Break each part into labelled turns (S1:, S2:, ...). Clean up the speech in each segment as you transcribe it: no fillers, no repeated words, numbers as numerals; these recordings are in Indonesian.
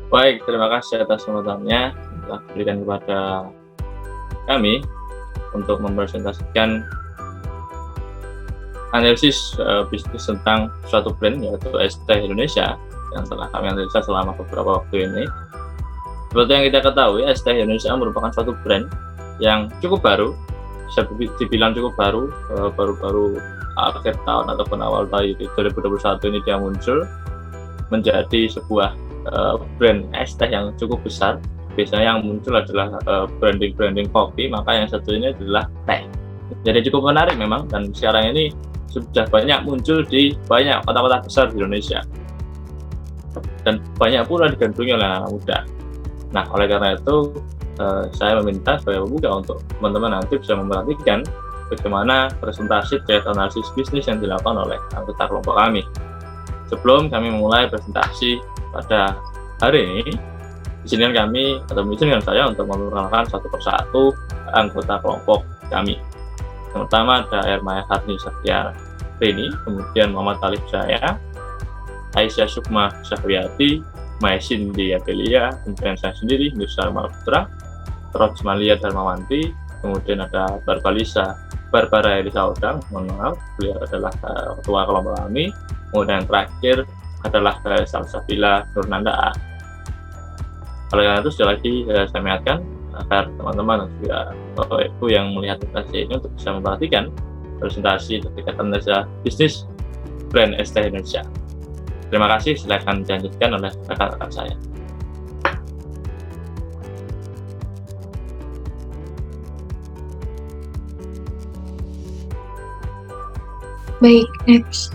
S1: Baik, terima kasih atas kesempatannya telah diberikan kepada kami untuk mempresentasikan analisis bisnis tentang suatu brand yaitu Es Teh Indonesia yang telah kami analisa selama beberapa waktu ini. Seperti yang kita ketahui, Es Teh Indonesia merupakan suatu brand yang cukup baru, bisa dibilang cukup baru, baru-baru akhir tahun ataupun awal tahun 2021 ini dia muncul menjadi sebuah brand es teh yang cukup besar. Biasanya yang muncul adalah branding kopi, maka yang satu ini adalah teh. Jadi cukup menarik memang, dan sekarang ini sudah banyak muncul di banyak kota-kota besar di Indonesia dan banyak pula digandrungi oleh anak muda. Nah, oleh karena itu saya meminta sebagai pembuka untuk teman-teman nanti bisa memperhatikan bagaimana presentasi terkait analisis bisnis yang dilakukan oleh anggota kelompok kami. Sebelum kami memulai presentasi pada hari ini, izinkan kami atau izinkan saya untuk memperkenalkan satu persatu anggota kelompok kami. Yang pertama ada Ermaya Harni Satya Rini, kemudian Muhammad Alif Jaya, Aisyah Sukma Syahriati, Maisin Diabelia, kemudian saya sendiri, Nusar Malputra, Rojmalia Darmawanti, kemudian ada Barbara Elisa Odang, mohon maaf, beliau adalah ketua kelompok kami, kemudian yang terakhir adalah Salsabila Nurnanda A. Oleh karena itu, sekali lagi saya mengingatkan agar teman-teman dan juga Bapak Ibu yang melihat presentasi ini untuk bisa memperhatikan presentasi terkait analisa bisnis brand Es Teh Indonesia. Terima kasih, silakan dilanjutkan oleh rekan-rekan saya.
S2: Baik, next.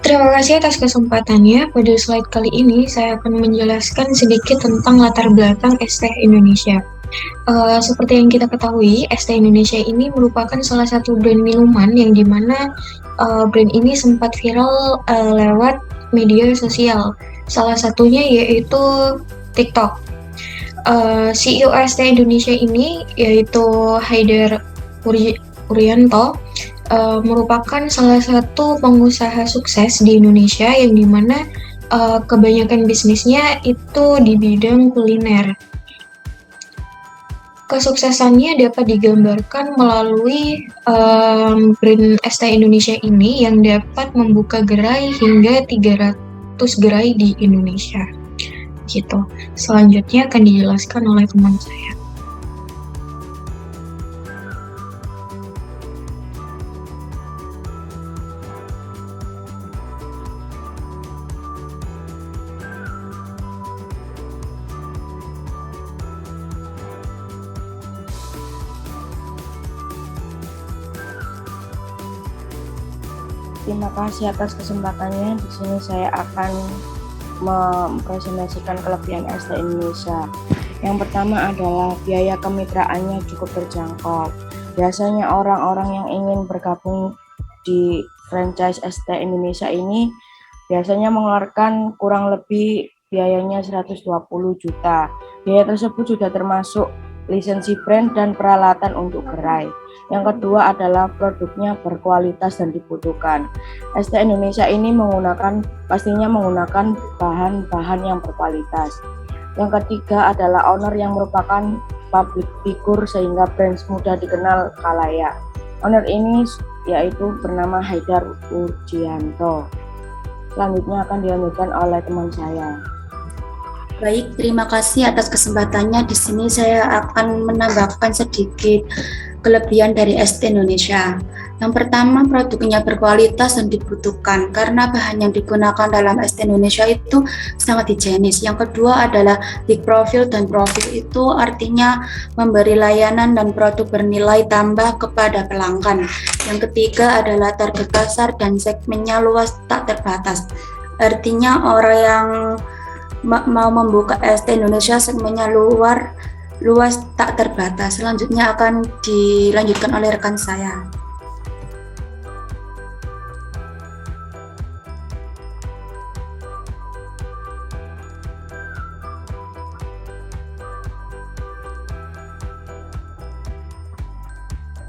S2: Terima kasih atas kesempatannya. Pada slide kali ini, saya akan menjelaskan sedikit tentang latar belakang Es Teh Indonesia. Seperti yang kita ketahui, Es Teh Indonesia ini merupakan salah satu brand minuman yang dimana brand ini sempat viral lewat media sosial. Salah satunya yaitu TikTok. CEO Es Teh Indonesia ini yaitu Haidar Urianto merupakan salah satu pengusaha sukses di Indonesia yang dimana kebanyakan bisnisnya itu di bidang kuliner. Kesuksesannya dapat digambarkan melalui brand Es Teh Indonesia ini yang dapat membuka gerai hingga 300 gerai di Indonesia. Gitu. Selanjutnya akan dijelaskan oleh teman saya.
S3: Terima kasih atas kesempatannya. Di sini saya akan mempresentasikan kelebihan Es Teh Indonesia. Yang pertama adalah biaya kemitraannya cukup terjangkau. Biasanya orang-orang yang ingin bergabung di franchise Es Teh Indonesia ini biasanya mengeluarkan kurang lebih biayanya 120 juta. Biaya tersebut sudah termasuk lisensi brand dan peralatan untuk gerai. Yang kedua adalah produknya berkualitas dan dibutuhkan. Es Teh Indonesia ini pastinya menggunakan bahan-bahan yang berkualitas. Yang ketiga adalah owner yang merupakan public figure sehingga brand mudah dikenal khalayak. Owner ini yaitu bernama Haidar Urjianto. Selanjutnya akan dilanjutkan oleh teman saya.
S4: Baik, terima kasih atas kesempatannya. Di sini saya akan menambahkan sedikit kelebihan dari Es Teh Indonesia. Yang pertama, produknya berkualitas dan dibutuhkan karena bahan yang digunakan dalam Es Teh Indonesia itu sangat higienis. Yang kedua adalah big profil, dan profil itu artinya memberi layanan dan produk bernilai tambah kepada pelanggan. Yang ketiga adalah target pasar dan segmennya luas tak terbatas. Artinya orang yang mau membuka Es Teh Indonesia segmennya luas tak terbatas. Selanjutnya akan dilanjutkan oleh rekan saya.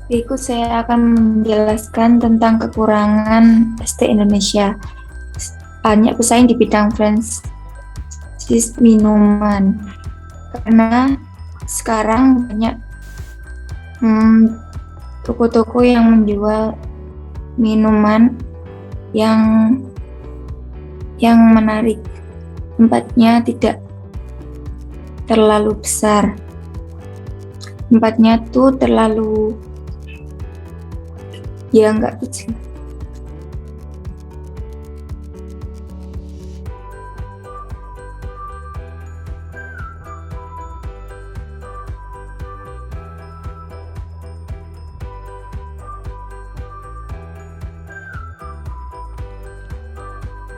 S5: Berikut saya akan menjelaskan tentang kekurangan Es Teh Indonesia. banyak pesaing di bidang franchise minuman, karena sekarang banyak toko-toko yang menjual minuman yang menarik. Tempatnya tidak terlalu besar. Tempatnya tuh terlalu nggak kecil.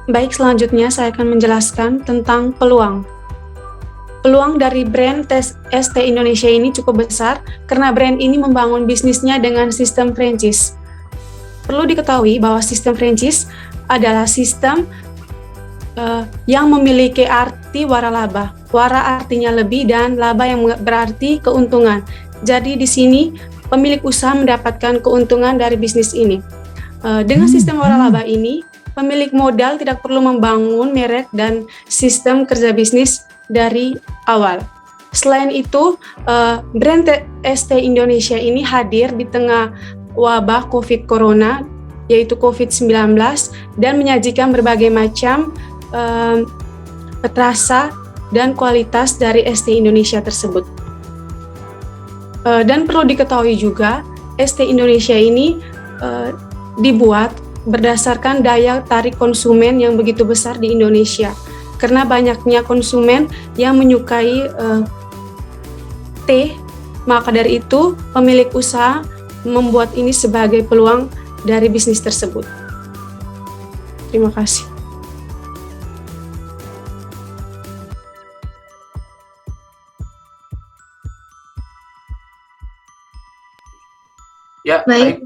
S6: Baik, selanjutnya saya akan menjelaskan tentang peluang. Peluang dari brand ST Indonesia ini cukup besar karena brand ini membangun bisnisnya dengan sistem franchise. Perlu diketahui bahwa sistem franchise adalah sistem yang memiliki arti waralaba. Wara artinya lebih dan laba yang berarti keuntungan. Jadi di sini pemilik usaha mendapatkan keuntungan dari bisnis ini. Dengan sistem waralaba ini, pemilik modal tidak perlu membangun merek dan sistem kerja bisnis dari awal. Selain itu, brand ST Indonesia ini hadir di tengah wabah COVID Corona, yaitu COVID-19, dan menyajikan berbagai macam rasa dan kualitas dari ST Indonesia tersebut. Dan perlu diketahui juga, ST Indonesia ini dibuat berdasarkan daya tarik konsumen yang begitu besar di Indonesia. Karena banyaknya konsumen yang menyukai teh, maka dari itu pemilik usaha membuat ini sebagai peluang dari bisnis tersebut. Terima kasih.
S7: Ya,
S2: Baik.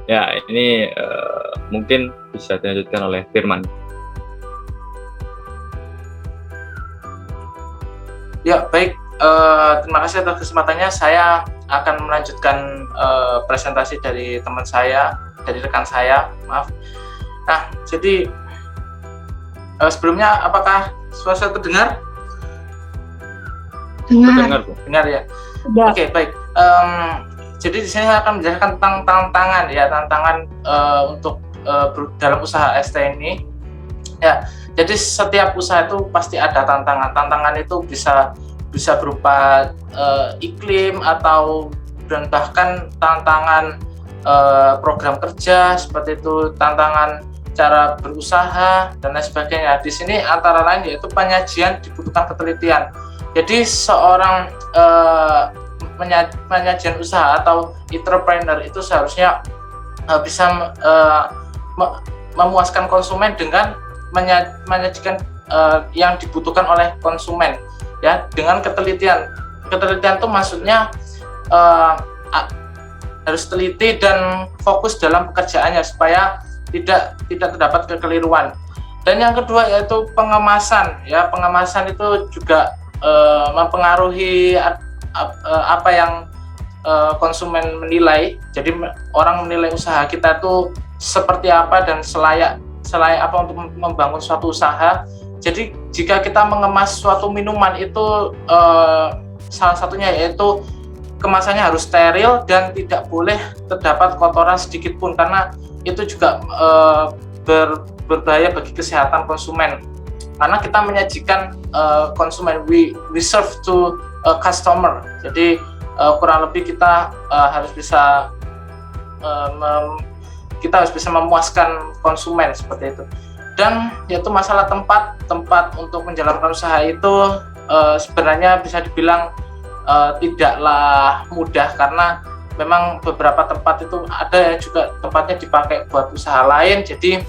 S1: Ya, ini mungkin bisa dilanjutkan oleh Firman.
S7: Ya, baik. Terima kasih atas kesempatannya. Saya akan melanjutkan presentasi dari teman saya, dari rekan saya. Maaf. Nah, jadi sebelumnya apakah suara terdengar?
S2: Dengar.
S1: Bu.
S7: Dengar ya.
S5: Ya.
S7: Oke, baik. Jadi di sini saya akan menjelaskan tentang tantangan untuk dalam usaha ST ini. Ya, jadi setiap usaha itu pasti ada tantangan. Tantangan itu bisa berupa iklim atau dan bahkan tantangan program kerja seperti itu, tantangan cara berusaha dan lain sebagainya. Di sini antara lain yaitu penyajian dibutuhkan ketelitian. Jadi seorang penyajian usaha atau entrepreneur itu seharusnya bisa memuaskan konsumen dengan menyajikan yang dibutuhkan oleh konsumen, ya, dengan ketelitian. Ketelitian itu maksudnya harus teliti dan fokus dalam pekerjaannya supaya tidak terdapat kekeliruan. Dan yang kedua yaitu pengemasan, ya. Pengemasan itu juga mempengaruhi apa yang konsumen menilai. Jadi orang menilai usaha kita itu seperti apa dan selayak apa untuk membangun suatu usaha. Jadi jika kita mengemas suatu minuman itu salah satunya yaitu kemasannya harus steril dan tidak boleh terdapat kotoran sedikit pun, karena itu juga berbahaya bagi kesehatan konsumen. Karena kita menyajikan konsumen, we serve to customer. Jadi kurang lebih kita harus bisa memuaskan konsumen seperti itu. Dan yaitu masalah tempat untuk menjalankan usaha itu sebenarnya bisa dibilang tidaklah mudah, karena memang beberapa tempat itu ada yang juga tempatnya dipakai buat usaha lain. Jadi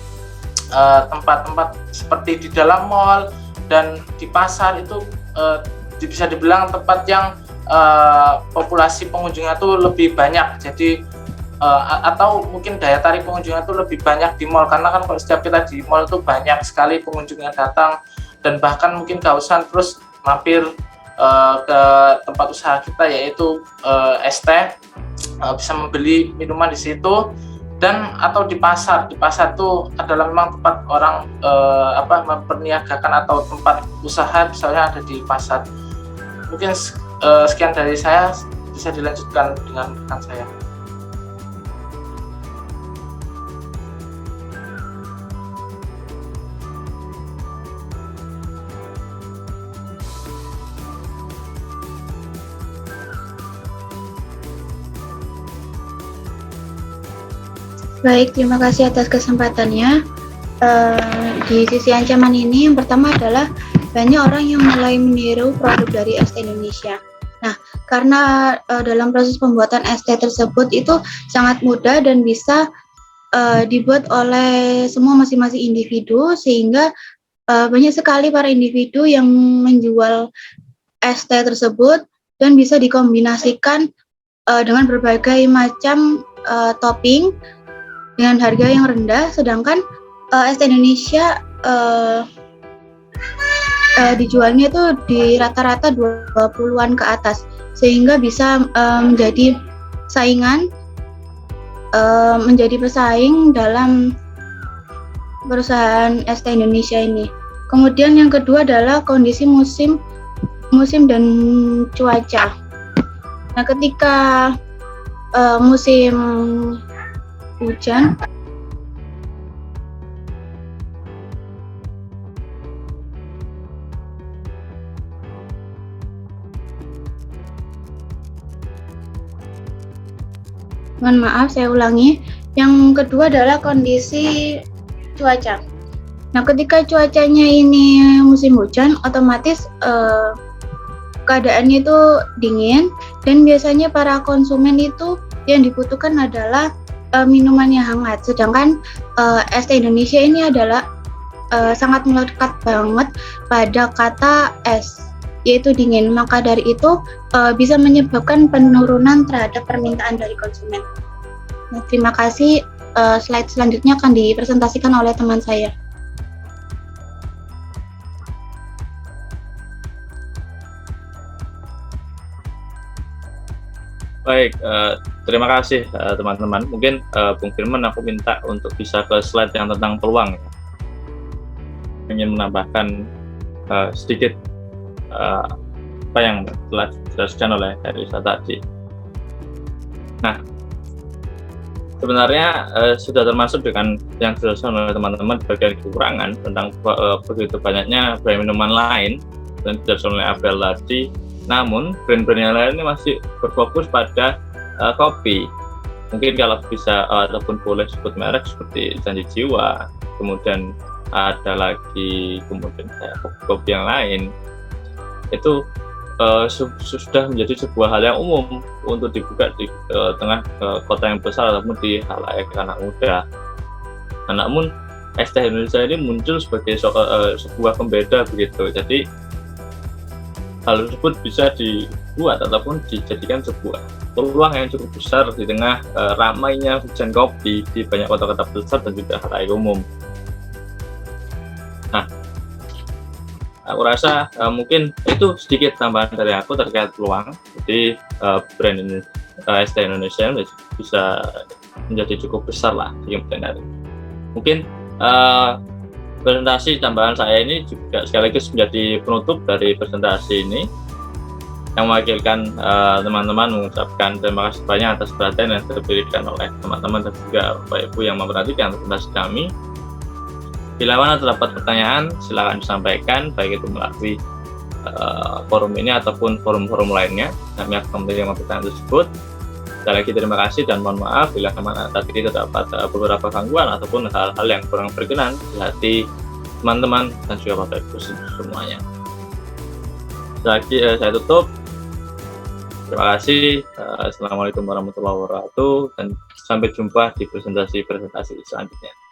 S7: tempat-tempat seperti di dalam mall dan di pasar itu bisa dibilang tempat yang populasi pengunjungnya itu lebih banyak. Jadi atau mungkin daya tarik pengunjungnya itu lebih banyak di mall, karena kan kalau setiap kita di mall itu banyak sekali pengunjung yang datang, dan bahkan mungkin kehausan terus mampir ke tempat usaha kita yaitu ST. bisa membeli minuman di situ, dan atau di pasar. Di pasar itu adalah memang tempat orang memperniagakan atau tempat usaha misalnya ada di pasar. Mungkin sekian dari saya, bisa dilanjutkan dengan rekan saya.
S4: Baik, terima kasih atas kesempatannya. Di sisi ancaman ini, yang pertama adalah banyak orang yang mulai meniru produk dari ST Indonesia. Nah, karena dalam proses pembuatan ST tersebut itu sangat mudah dan bisa dibuat oleh semua masing-masing individu, sehingga banyak sekali para individu yang menjual ST tersebut dan bisa dikombinasikan dengan berbagai macam topping dengan harga yang rendah, sedangkan ST Indonesia dijualnya itu di rata-rata 20-an ke atas, sehingga bisa menjadi saingan, menjadi pesaing dalam perusahaan ST Indonesia ini. Kemudian yang kedua adalah kondisi musim dan cuaca. Nah, ketika musim hujan, mohon maaf, saya ulangi. Yang kedua adalah kondisi cuaca. Nah, ketika cuacanya ini musim hujan, otomatis keadaannya itu dingin, dan biasanya para konsumen itu yang dibutuhkan adalah minuman yang hangat. Sedangkan ST Indonesia ini adalah sangat melekat banget pada kata es, yaitu dingin. Maka dari itu bisa menyebabkan penurunan terhadap permintaan dari konsumen. Nah, terima kasih. Slide selanjutnya akan dipresentasikan oleh teman saya.
S1: Baik, terima kasih teman-teman. Mungkin Bung Firman, aku minta untuk bisa ke slide yang tentang peluang. Ingin menambahkan sedikit apa yang telah dijelaskan oleh Herisa tadi. Nah, sebenarnya sudah termasuk dengan yang dijelaskan oleh teman-teman bagian kekurangan tentang begitu banyaknya brand minuman lain dan dijelaskan oleh Abel tadi. Namun brand-brand yang lain ini masih berfokus pada kopi. Mungkin kalau bisa ataupun boleh sebut merek seperti Janji Jiwa, kemudian ada lagi kemudian kopi yang lain, itu sudah menjadi sebuah hal yang umum untuk dibuka di tengah kota yang besar ataupun di khalayak anak muda. Namun ST Indonesia ini muncul sebagai sebuah pembeda begitu. Jadi hal tersebut bisa dibuat ataupun dijadikan sebuah peluang yang cukup besar di tengah ramainya hujan kopi di banyak kota-kota besar dan juga khalayak umum. Nah, aku rasa mungkin itu sedikit tambahan dari aku terkait peluang. Jadi brand ini ST Indonesia bisa menjadi cukup besar lah di kemudian hari. Mungkin presentasi tambahan saya ini juga sekaligus menjadi penutup dari presentasi ini, yang mewakilkan teman-teman mengucapkan terima kasih banyak atas perhatian yang diberikan oleh teman-teman dan juga Bapak Ibu yang memperhatikan presentasi kami. Bila mana terdapat pertanyaan, silakan disampaikan, baik itu melalui forum ini ataupun forum-forum lainnya. Kami akan menerima pertanyaan tersebut. Sekali lagi terima kasih dan mohon maaf bila mana tadi terdapat beberapa gangguan ataupun hal-hal yang kurang berkenan di hati teman-teman dan juga Bapak Ibu semuanya. Lagi saya tutup. Terima kasih. Assalamualaikum warahmatullahi wabarakatuh dan sampai jumpa di presentasi selanjutnya.